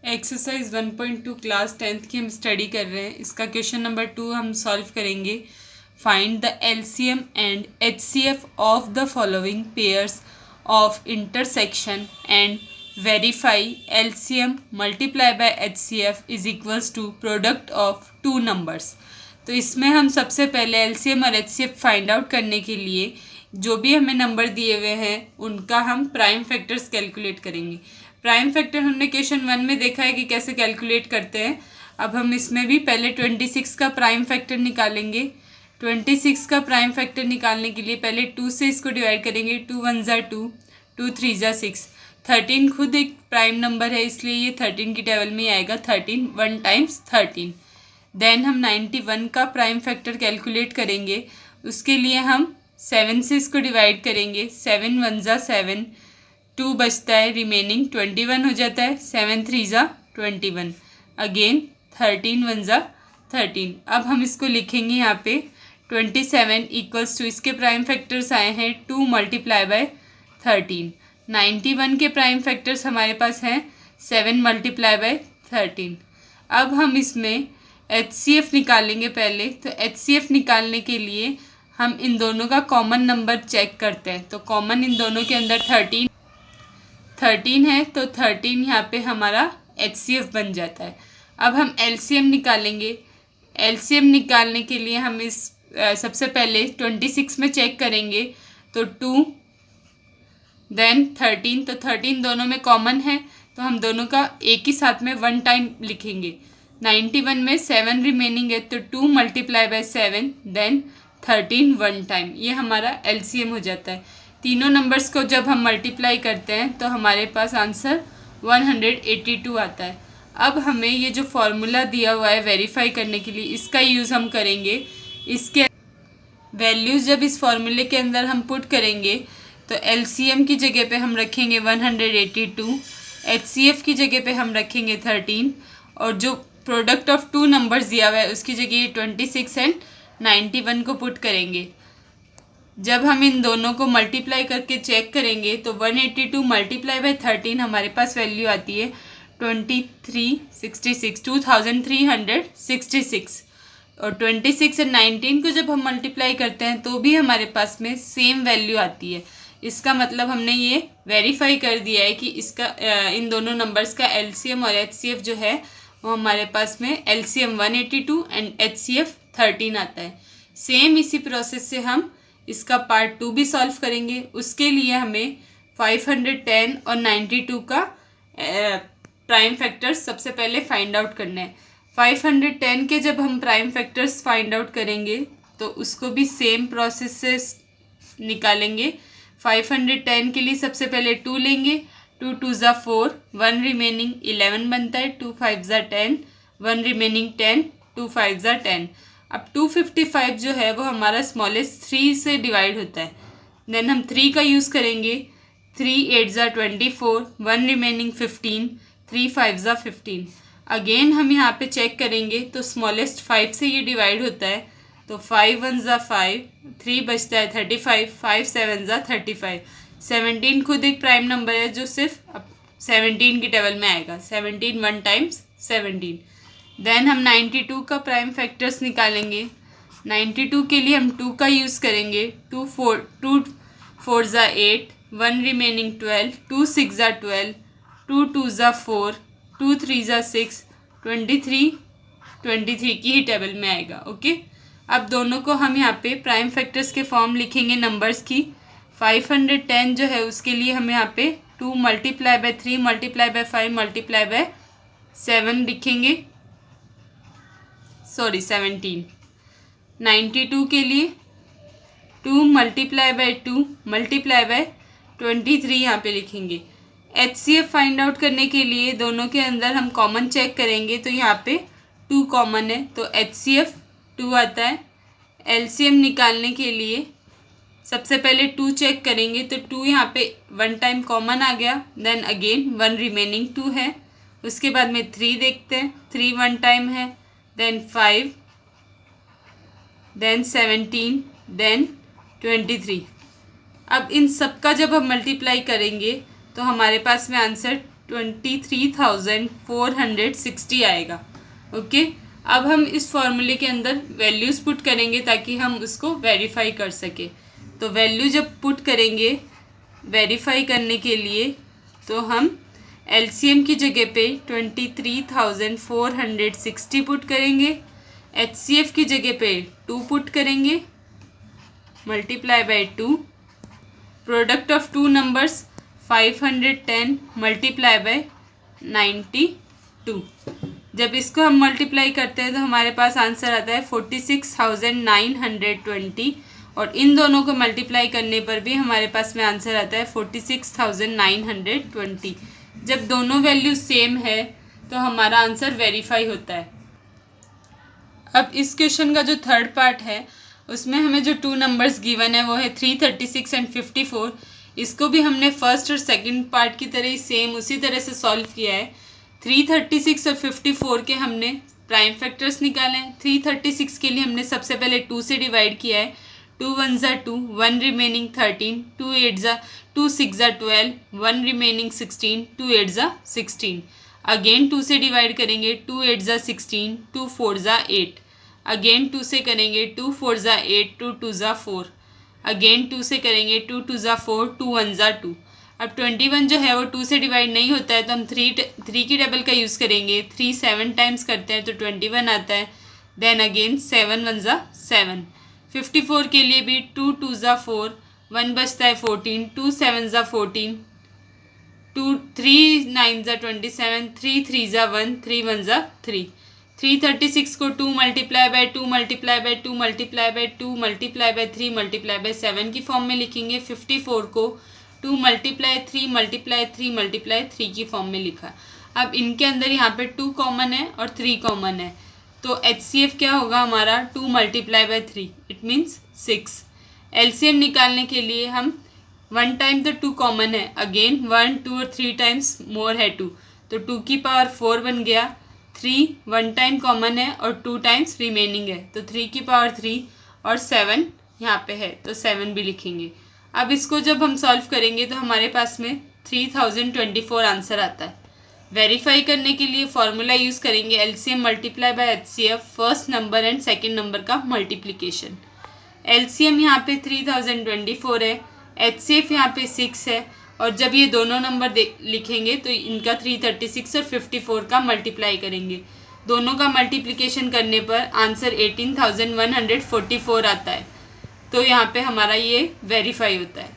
Exercise 1.2 class 10th की हम study कर रहे हैं। इसका क्वेश्चन नंबर 2 हम सॉल्व करेंगे। Find the LCM and HCF of the following pairs of intersection and verify LCM multiply by HCF is equals to product of two numbers. तो इसमें हम सबसे पहले एलसीएम और एचसीएफ फाइंड आउट करने के लिए जो भी हमें नंबर दिए हुए हैं उनका हम प्राइम फैक्टर्स कैलकुलेट करेंगे। प्राइम फैक्टर हमने क्वेश्चन 1 में देखा है कि कैसे कैलकुलेट करते हैं। अब हम इसमें भी पहले 26 का प्राइम फैक्टर निकालेंगे। 26 का प्राइम फैक्टर निकालने के लिए पहले 2 से इसको डिवाइड करेंगे। 2 1 ज़ा 2, 2 3 ज़ा 6। 13 खुद एक प्राइम नंबर है, इसलिए ये 13 की टेबल में आएगा। 13 1 टाइम्स 13। देन हम 91 का प्राइम फैक्टर कैलकुलेट करेंगे। उसके लिए हम 7 से इसको डिवाइड करेंगे। 7 1 ज़ा 7, 2 बचता है, रिमेनिंग 21 हो जाता है। 7 3 ज़ा 21, अगेन 13 1 ज़ा 13। अब हम इसको लिखेंगे यहाँ पे 27 इक्वल्स टू, इसके प्राइम फैक्टर्स आए हैं 2 मल्टीप्लाई बाय 13। 91 के प्राइम फैक्टर्स हमारे पास हैं 7 मल्टीप्लाई बाय 13। अब हम इसमें एचसीएफ निकालेंगे पहले। तो एचसीएफ निकालने के लिए हम इन दोनों का कॉमन नंबर चेक करते हैं। तो कॉमन इन दोनों के अंदर 13 है, तो 13 यहाँ पे हमारा एचसीएफ बन जाता है। अब हम एलसीएम निकालेंगे। एलसीएम निकालने के लिए हम इस सबसे पहले 26 में चेक करेंगे तो 2 देन 13, तो 13 दोनों में कॉमन है, तो हम दोनों का एक ही साथ में 1 टाइम लिखेंगे। 91 में 7 रिमेनिंग है, तो 2 मल्टीप्लाई बाय 7 देन 13 1 टाइम। ये हमारा एलसीएम हो जाता है। तीनों नंबर्स को जब हम मल्टीप्लाई करते हैं तो हमारे पास आंसर 182 आता है। अब हमें ये जो फॉर्मूला दिया हुआ है वेरीफाई करने के लिए, इसका यूज़ हम करेंगे। इसके वैल्यूज़ जब इस फॉर्मूले के अंदर हम पुट करेंगे तो एलसीएम की जगह पे हम रखेंगे 182, एचसीएफ की जगह पे हम रखेंगे 13, और जो प्रोडक्ट ऑफ टू नंबर्स दिया हुआ है उसकी जगह 26 एंड 91 को पुट करेंगे। जब हम इन दोनों को मल्टीप्लाई करके चेक करेंगे तो 182 मल्टीप्लाई बाय 13 हमारे पास वैल्यू आती है 2366, और 26 और 19 को जब हम मल्टीप्लाई करते हैं तो भी हमारे पास में सेम वैल्यू आती है। इसका मतलब हमने ये वेरीफाई कर दिया है कि इसका इन दोनों नंबर्स का एलसीएम और एचसीएफ जो है वो हमारे पास में एलसीएम 182 एंड एचसीएफ 13 आता है। सेम इसी प्रोसेस से हम इसका पार्ट 2 भी सॉल्व करेंगे। उसके लिए हमें 510 और 92 का प्राइम फैक्टर्स सबसे पहले फाइंड आउट करना है। 510 के जब हम प्राइम फैक्टर्स फाइंड आउट करेंगे तो उसको भी सेम प्रोसेस से निकालेंगे। 510 के लिए सबसे पहले 2 लेंगे। 2 2 ज़ा 4, 1 रिमेनिंग 11 बनता है। 2 5 ज़ा 10, 1 रिमेनिंग 10, 2 5 ज़ा 10। अब 255 जो है वो हमारा स्मॉलेस्ट 3 से डिवाइड होता है। देन हम 3 का यूज़ करेंगे। 3 8 ज़ा 24, 1 रिमेनिंग 15, 3 5 ज़ा 15। अगेन हम यहाँ पे चेक करेंगे तो स्मॉलेस्ट 5 से ये डिवाइड होता है, तो 5 1 ज़ा 5, 3 बचता है 35, 5 7 ज़ा 35। 17 खुद एक प्राइम नंबर है जो सिर्फ 17 की टेबल में आएगा। 17 1 टाइम्स 17। देन हम 92 का प्राइम फैक्टर्स निकालेंगे। 92 के लिए हम 2 का यूज़ करेंगे। 2 4 ज़ा 8, 1 रिमेनिंग 12, 2 6 ज़ा 12, 2 2 ज़ा 4, 2 3 ज़ा 6, 23 की ही टेबल में आएगा। ओके, अब दोनों को हम यहाँ पे प्राइम फैक्टर्स के फॉर्म लिखेंगे नंबर्स की। 510 जो है उसके लिए हम यहाँ पे 2 multiply by 3 multiply by 5 multiply by 7 लिखेंगे, सॉरी 17। 92 के लिए 2 मल्टीप्लाई बाय 2 मल्टीप्लाई बाय 23 यहाँ पे लिखेंगे। एचसीएफ फाइंड आउट करने के लिए दोनों के अंदर हम कॉमन चेक करेंगे, तो यहाँ पे 2 कॉमन है तो एचसीएफ 2 आता है। एलसीएम निकालने के लिए सबसे पहले 2 चेक करेंगे, तो 2 यहाँ पे 1 टाइम कॉमन आ गया। देन अगेन 1 रिमेनिंग 2 है। उसके बाद में 3 देखते हैं, 3 1 टाइम है। Then 5, then 17, then 23। अब इन सब का जब हम मल्टीप्लाई करेंगे तो हमारे पास में आंसर 23,460 आएगा। ओके, अब हम इस फॉर्मूले के अंदर वैल्यूज़ पुट करेंगे ताकि हम उसको वेरीफाई कर सके। तो वैल्यू जब पुट करेंगे वेरीफाई करने के लिए, तो हम एलसीएम की जगह पे 23,460 पुट करेंगे, एचसीएफ की जगह पे 2 पुट करेंगे, multiply by 2, product of two numbers 510 multiply by 92। जब इसको हम मल्टीप्लाई करते हैं तो हमारे पास आंसर आता है 46,920, और इन दोनों को मल्टीप्लाई करने पर भी हमारे पास में आंसर आता है 46,920। जब दोनों वैल्यू सेम है तो हमारा आंसर वेरीफाई होता है। अब इस क्वेश्चन का जो थर्ड पार्ट है उसमें हमें जो 2 नंबर्स गिवन है वो है 336 एंड 54। इसको भी हमने फर्स्ट और सेकंड पार्ट की तरह ही सेम उसी तरह से सॉल्व किया है। 336 और 54 के हमने प्राइम फैक्टर्स निकाले हैं। 336 के लिए हमने सबसे पहले 2 से डिवाइड किया है, 2 1 ज़ा 2, 1 रिमेनिंग 13, 2 8 ज़ा 2, 6 ज़ा 12, 1 रिमेनिंग 16, 2 8 ज़ा 16। अगेन 2 से डिवाइड करेंगे, 2 8 ज़ा 16, 2 4 ज़ा 8, अगेन 2 से करेंगे, 2 4 ज़ा 8, 2 2 ज़ा 4, अगेन 2 से करेंगे, 2 2 ज़ा 4, 2 1 ज़ा 2। अब 21 जो है वो 2 से डिवाइड नहीं होता है तो हम 3 की टेबल का यूज़ करेंगे। 3 7 टाइम्स करते हैं तो 21 आता है। देन अगेन 7 1 ज़ा 7। 54 के लिए भी 2 2 ज़ा 4, 1 बचता है 14, 2 7 ज़ा 14, 3 9 ज़ा 27, 3 3 ज़ा 1, 3 1 ज़ा 3। 336 को 2 multiply by 2 multiply by 2 multiply by 2 multiply by 3 multiply by 7 की फॉर्म में लिखेंगे। 54 को 2 मल्टीप्लाई 3 मल्टीप्लाई 3 मल्टीप्लाई 3 की फॉर्म में लिखा। अब इनके अंदर यहाँ पे 2 कॉमन है और 3 कॉमन है, तो HCF क्या होगा हमारा 2 multiply by 3, it means 6। LCM निकालने के लिए हम 1 टाइम तो 2 कॉमन है, अगेन 1 2 और 3 टाइम्स मोर है 2, तो 2 की पावर 4 बन गया। 3 1 टाइम कॉमन है और 2 टाइम्स रिमेनिंग है, तो 3 की पावर 3, और 7 यहाँ पे है तो 7 भी लिखेंगे। अब इसको जब हम सॉल्व करेंगे तो हमारे पास में 3024 आंसर आता है। वेरीफाई करने के लिए फॉर्मूला यूज़ करेंगे LCM multiply by HCF, first number and second number का मल्टीप्लिकेशन। LCM यहाँ पे 3024 है, HCF यहाँ पे 6 है, और जब ये दोनों नंबर लिखेंगे तो इनका 336 और 54 का मल्टीप्लाई करेंगे। दोनों का मल्टीप्लिकेशन करने पर आंसर 18,144 आता है, तो यहाँ पे हमारा ये वेरीफाई होता है।